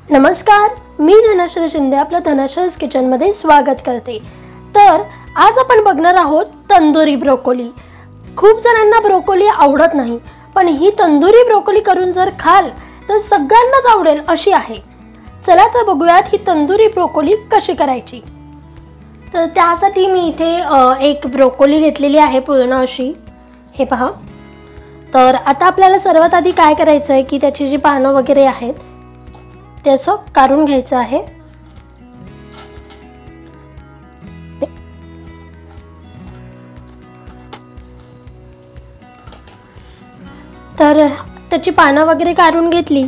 नमस्कार, मी धनश्री शिंदे आपल्या धनश्रीज किचनमध्ये स्वागत करते। तर आज आपण बघणार आहोत तंदुरी ब्रोकोली। खूप जणांना ब्रोकोली आवडत नाही, पण ही तंदुरी ब्रोकोली करून जर खाल तर सगळ्यांनाच आवडेल अशी आहे। चला तर बघूयात ही तंदुरी ब्रोकोली कशी करायची। तर त्यासाठी मी इथे एक ब्रोकोली घेतलेली आहे पूर्ण अशी, हे पहा। तर आता आपल्याला सर्वात आधी काय करायचं आहे की त्याची जी पानं वगैरे आहेत ते असं काढून घ्यायचं आहे। तर त्याची पानं वगैरे काढून घेतली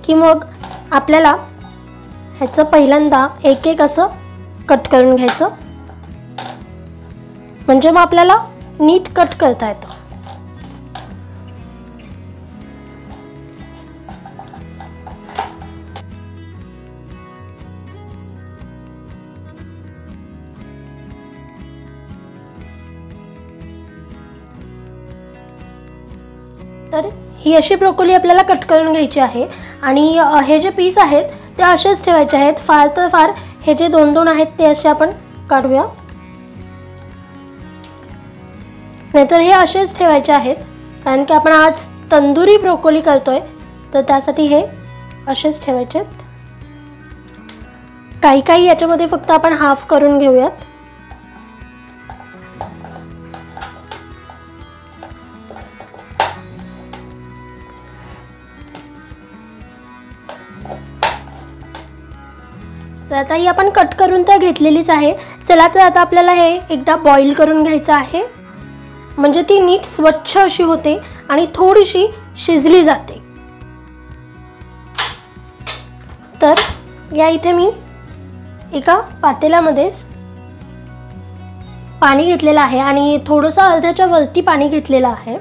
की मग आपल्याला ह्याचं पहिल्यांदा एक एक असं कट करून घ्यायचं, म्हणजे मग आपल्याला नीट कट करता येतं। तर ही अशी ब्रोकोली आपल्याला कट करून घ्यायची आहे आणि हे जे पीस आहेत ते असेच ठेवायचे आहेत। फार तर फार हे जे दोन दोन आहेत ते असे आपण काढूया, नाहीतर हे असेच ठेवायचे आहेत, कारण की आपण आज तंदुरी ब्रोकोली करतोय तर त्यासाठी हे असेच ठेवायचे आहेत। काही काही याच्यामध्ये फक्त आपण हाफ करून घेऊयात। तर आता ही आपण कट करून तर घेतलेलीच आहे। चला तर आता आपल्याला हे एकदा बॉईल करून घ्यायचं आहे, म्हणजे ती नीट स्वच्छ अशी होते आणि थोडीशी शिजली जाते। तर या इथे मी एका पातेल्यामध्ये पाणी घेतलेलं आहे आणि थोडंसं अर्ध्याच्या वरती पाणी घेतलेलं आहे।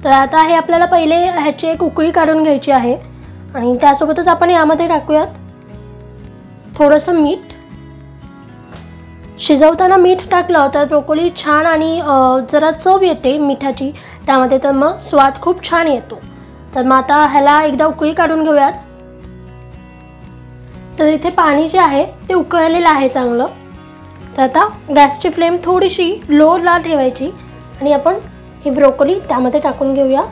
तर आता हे आपल्याला पहिले ह्याची एक उकळी काढून घ्यायची आहे आणि त्यासोबतच आपण यामध्ये टाकूयात थोडंसं मीठ। शिजवताना मीठ टाकलं तर ब्रोकोली छान आणि जरा चव येते मिठाची त्यामध्ये, तर मग स्वाद खूप छान येतो। तर मग आता ह्याला एकदा उकळी काढून घेऊयात। तर इथे पाणी जे आहे ते उकळलेलं आहे चांगलं। तर आता गॅसची फ्लेम थोडीशी लोला ठेवायची आणि आपण ही ब्रोकोली त्यामध्ये टाकून घेऊया।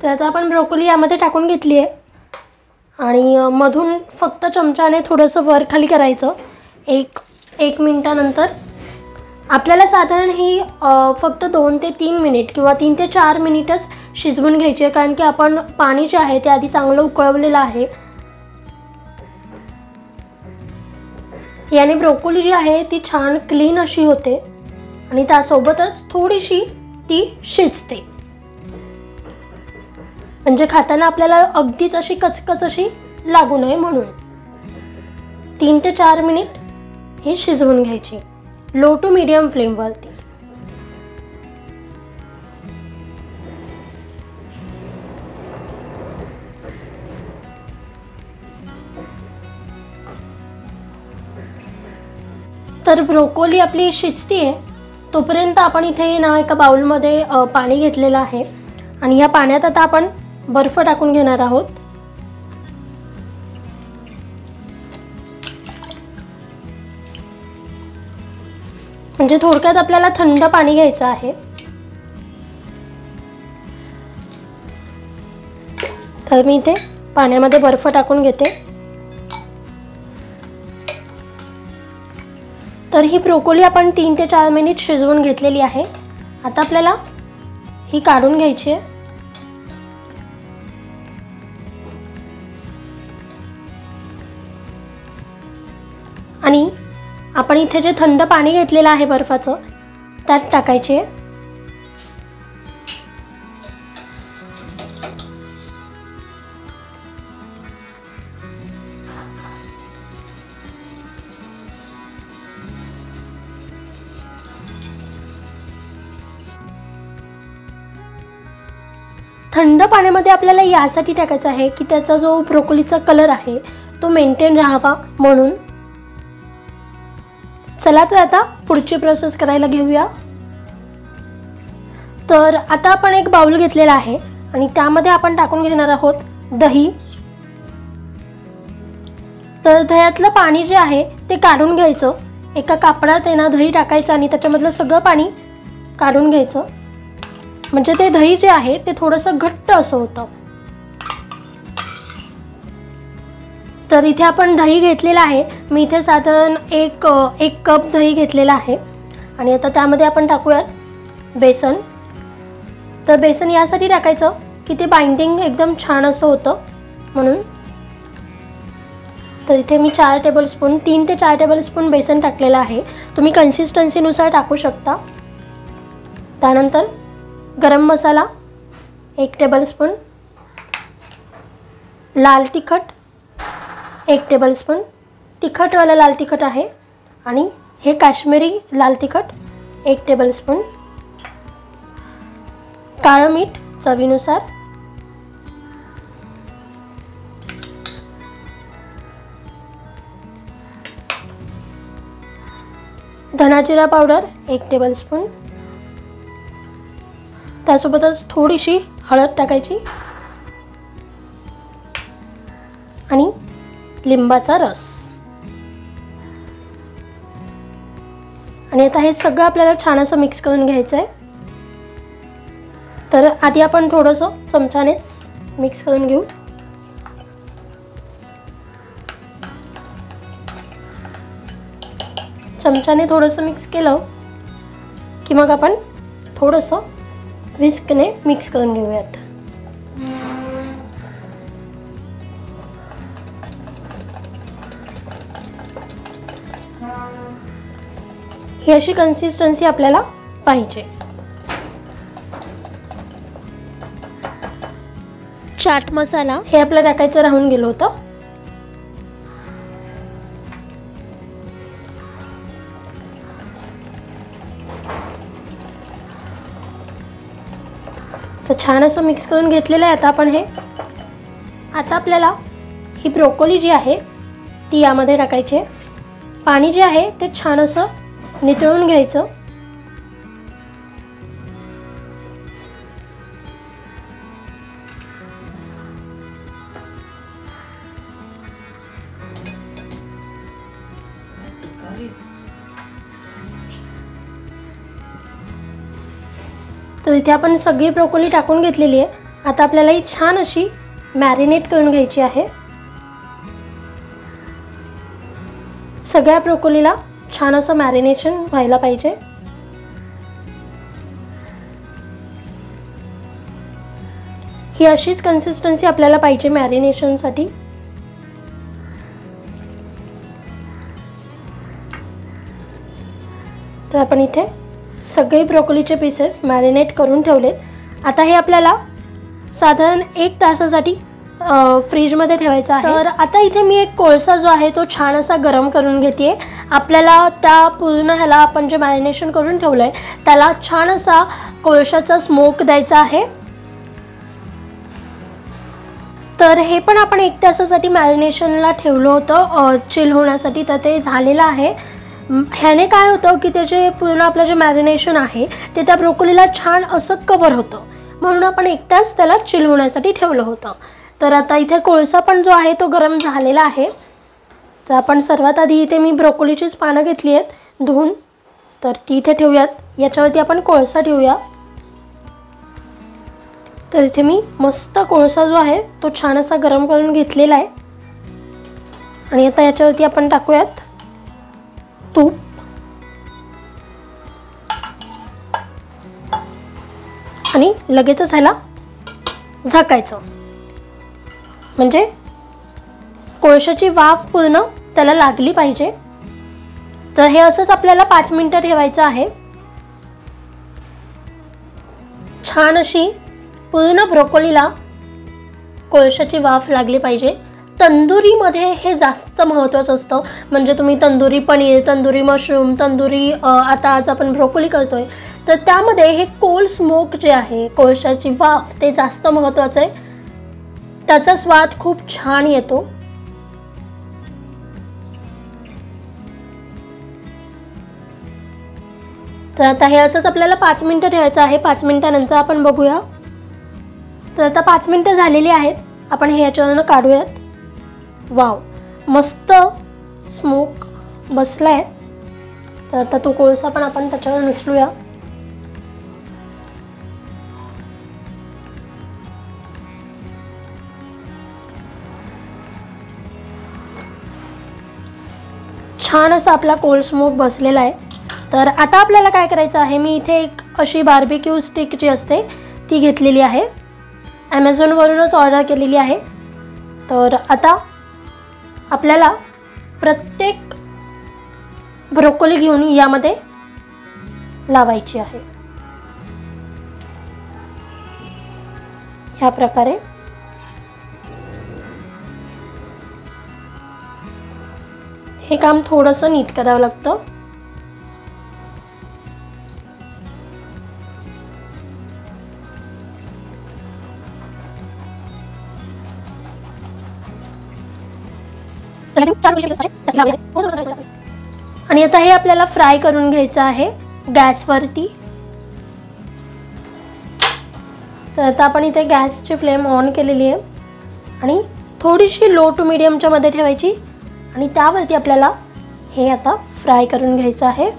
तर आता आपण ब्रोकोली यामध्ये टाकून घेतली आहे आणि मधून फक्त चमच्याने थोडंसं वर खाली करायचं। एक मिनिटानंतर आपल्याला साधारण ही फक्त 2 ते 3 मिनिट किंवा 3 ते 4 मिनिटच शिजवून घ्यायची आहे, कारण की आपण पाणी जे आहे ते आधी चांगलं उकळवलेलं आहे। याने ब्रोकोली जी आहे ती छान क्लीन अशी होते आणि त्यासोबतच थोडीशी ती शिजते, म्हणजे खाताना आपल्याला अगदीच अशी कचकच अशी लागू नये म्हणून 3 ते 4 मिनिट ही शिजवून घ्यायची लो टू मीडियम फ्लेमवरती। तर ब्रोकोली आपली शिजतीये तोपर्यंत आपण इथे ना एका बाउलमध्ये पाणी घेतलेलं आहे आणि या पाण्यात आता आपण बर्फ टाकून घेणार आहोत। म्हणजे थोडक्यात आपल्याला थंड पाणी घ्यायचं आहे। तर मी इथे पाण्यामध्ये बर्फ टाकून घेते। तर ही ब्रोकोली आपण 3 ते 4 मिनिट शिजवून घेतलेली आहे। आता आपल्याला ही काढून घ्यायची आहे आणि आपण इथे जे थंड पाणी घेतलेलं आहे बर्फाचं त्यात टाकायचे आहे। थंड पाण्यामध्ये आपल्याला यासाठी टाकायचं आहे की त्याचा जो ब्रोकोलीचा कलर आहे तो मेंटेन राहावा म्हणून। चला तर आता पुढची प्रोसेस करायला घेऊया। तर आता आपण एक बाउल घेतलेला आहे आणि त्यामध्ये आपण टाकून घेणार आहोत दही। तर दह्यातलं पाणी जे आहे ते काढून घ्यायचं। एका कापडात आहे ना दही टाकायचं आणि त्याच्यामधलं सगळं पाणी काढून घ्यायचं, म्हणजे ते दही जे आहे ते थोडंसं घट्ट असं होतं। तर इथे आपण दही घेतलेलं आहे। मी इथे साधारण एक कप दही घेतलेला आहे आणि आता त्यामध्ये आपण टाकूयात बेसन। तर बेसन यासाठी टाकायचं की ते बाइंडिंग एकदम छान असं होतं म्हणून। तर इथे मी 3 ते 4 टेबलस्पून बेसन टाकलेलं आहे। तुम्ही कन्सिस्टन्सीनुसार टाकू शकता। त्यानंतर गरम मसाला 1 टेबलस्पून, लाल तिखट 1 टेबलस्पून, तिखटवाला लाल तिखट आहे आणि हे काश्मीरी लाल तिखट 1 टेबलस्पून, काळं मीठ चवीनुसार, धना जिरा पावडर 1 टेबलस्पून, त्यासोबतच थोडीशी हळद टाकायची आणि लिंबाचा रस। आणि आता हे सगळं आपल्याला छान असं मिक्स करून घ्यायचं आहे। तर आधी आपण थोडंसं चमच्यानेच मिक्स करून घेऊ। चमच्याने थोडंसं मिक्स केलं की मग आपण थोडंसं विस्कने मिक्स करून घेऊयात। ही अशी कन्सिस्टन्सी आपल्याला पाहिजे। चाट मसाला हे आपलं टाकायचं राहून गेलं होतं। तर छान असं मिक्स करून घेतलेलं आहे। आता आपण आता आपल्याला ही ब्रोकोली जी आहे ती यामध्ये टाकायची आहे। पाणी जे आहे ते छान असं नितळून घ्यायचं। तर इथे आपण सगळी ब्रोकोली टाकून घेतलेली आहे। आता आपल्याला ही छान अशी मॅरिनेट करून घ्यायची आहे। सगळ्या ब्रोकोलीला छान असं मॅरिनेशन व्हायला पाहिजे। ही अशीच कन्सिस्टन्सी आपल्याला पाहिजे मॅरिनेशनसाठी। तर आपण इथे सगळे ब्रोकोलीचे पीसेस मॅरिनेट करून ठेवलेत। आता हे आपल्याला साधारण 1 तासासाठी फ्रीजमध्ये ठेवायचं आहे। तर आता इथे मी एक कोळसा जो आहे तो छान असा गरम करून घेते। आपल्याला त्या पूर्ण ह्याला आपण जे मॅरिनेशन करून ठेवलं आहे त्याला छान असा कोळशाचा स्मोक द्यायचा आहे। तर हे पण आपण 1 तासासाठी मॅरिनेशनला ठेवलं होतं चिल होण्यासाठी, तर ते झालेलं आहे। ह्याने काय होतं की त्याचे पूर्ण आपलं जे मॅरिनेशन आहे ते त्या ब्रोकोलीला छान असं कव्हर होतं, म्हणून आपण 1 तास त्याला चिल होण्यासाठी ठेवलं होतं। तर आता इथे कोळसा पण जो आहे तो गरम झालेला आहे। तर आपण सर्वात आधी इथे मी ब्रोकोलीचीच पानं घेतली आहेत धुवून, तर ती इथे ठेवूयात। याच्यावरती आपण कोळसा ठेवूया। तर इथे मी मस्त कोळसा जो आहे तो छान असा गरम करून घेतलेला आहे आणि आता याच्यावरती आपण टाकूयात तूप आणि लगेचच ह्याला झाकायचं, म्हणजे कोळशाची वाफ पूर्ण त्याला लागली पाहिजे। तर हे असंच आपल्याला 5 मिनिटं ठेवायचं आहे। छान अशी पूर्ण ब्रोकोलीला कोळशाची वाफ लागली पाहिजे। तंदुरीमध्ये हे जास्त महत्त्वाचं असतं, म्हणजे तुम्ही तंदुरी पनीर, तंदुरी मशरूम, तंदुरी आता आज आपण ब्रोकोली करतोय तर त्यामध्ये हे कोल स्मोक जे आहे, कोळशाची वाफ, ते जास्त महत्त्वाचं आहे। त्याचा स्वाद खूप छान येतो। तर आता हे असंच आपल्याला 5 मिनटं ठेवायचं आहे. 5 मिनटानंतर आपण बघूया. तर आता 5 मिनटं झालेली आहेत. आपण हे याच्यावरून काढूयात. वाव, मस्त स्मोक बसला आहे. तर आता तो कोळसा पण आपण त्याच्यावर उचलूया. छान असा आपला कोल्ड स्मोक बसलेला आहे. तर आता आपल्याला काय करायचं आहे, मी इथे एक अशी बार्बिक्यू स्टिक जी असते ती घेतलेली आहे. ॲमेझॉनवरूनच ऑर्डर केलेली आहे. तर आता आपल्याला प्रत्येक ब्रोकोली घेऊन यामध्ये लावायची आहे. ह्या प्रकारे हे काम थोडंसं नीट करावं लागतं. आणि आता हे आपल्याला फ्राय करून घ्यायचं आहे गॅसवरती. तर आता आपण इथे गॅसची फ्लेम ऑन केलेली आहे आणि थोडीशी लो टू मीडियमच्या मध्ये ठेवायची आणि त्यावरती आपल्याला हे आता फ्राय करून घ्यायचं आहे.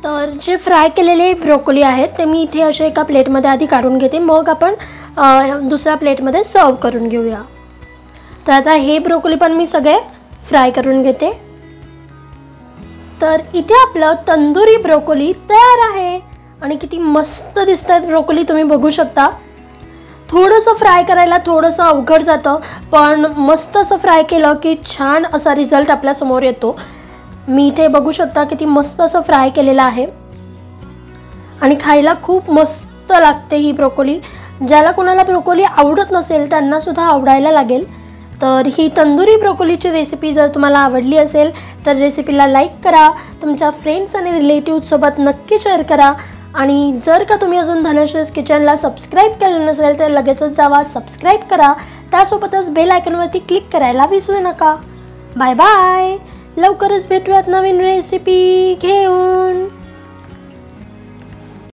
तर जे फ्राय केलेले ब्रोकोली आहेत ते मी इथे अशा एका प्लेटमध्ये आधी काढून घेते, मग आपण दुसऱ्या प्लेटमध्ये सर्व करून घेऊया. तर आता हे ब्रोकोली पण मी सगळे फ्राय करून घेते. तर इथे आपलं तंदुरी ब्रोकोली तयार आहे आणि किती मस्त दिसतात ब्रोकोली, तुम्ही बघू शकता. थोडंसं फ्राय करायला थोडंसं अवघड जातं, पण मस्त असं फ्राय केलं की छान असा रिझल्ट आपल्यासमोर येतो. मी इथे बघू शकता किती मस्त असं फ्राय केलेलं आहे आणि खायला खूप मस्त लागते ही ब्रोकोली. ज्याला कोणाला ब्रोकोली आवडत नसेल त्यांना सुद्धा आवडायला लागेल. तर ही तंदुरी ब्रोकोलीची रेसिपी जर तुम्हाला आवडली असेल तर रेसिपीला लाईक करा, तुमच्या फ्रेंड्स आणि रिलेटिव्हसोबत नक्की शेअर करा. आणि जर का तुम्ही अजून धनश्रीज किचनला सबस्क्राईब केलं नसेल तर लगेचच जावा, सबस्क्राईब करा. त्यासोबतच बेल आयकॉनवरती क्लिक करायला विसरू नका. Bye bye. लवकरच भेटूयात नवीन रेसिपी घेऊन.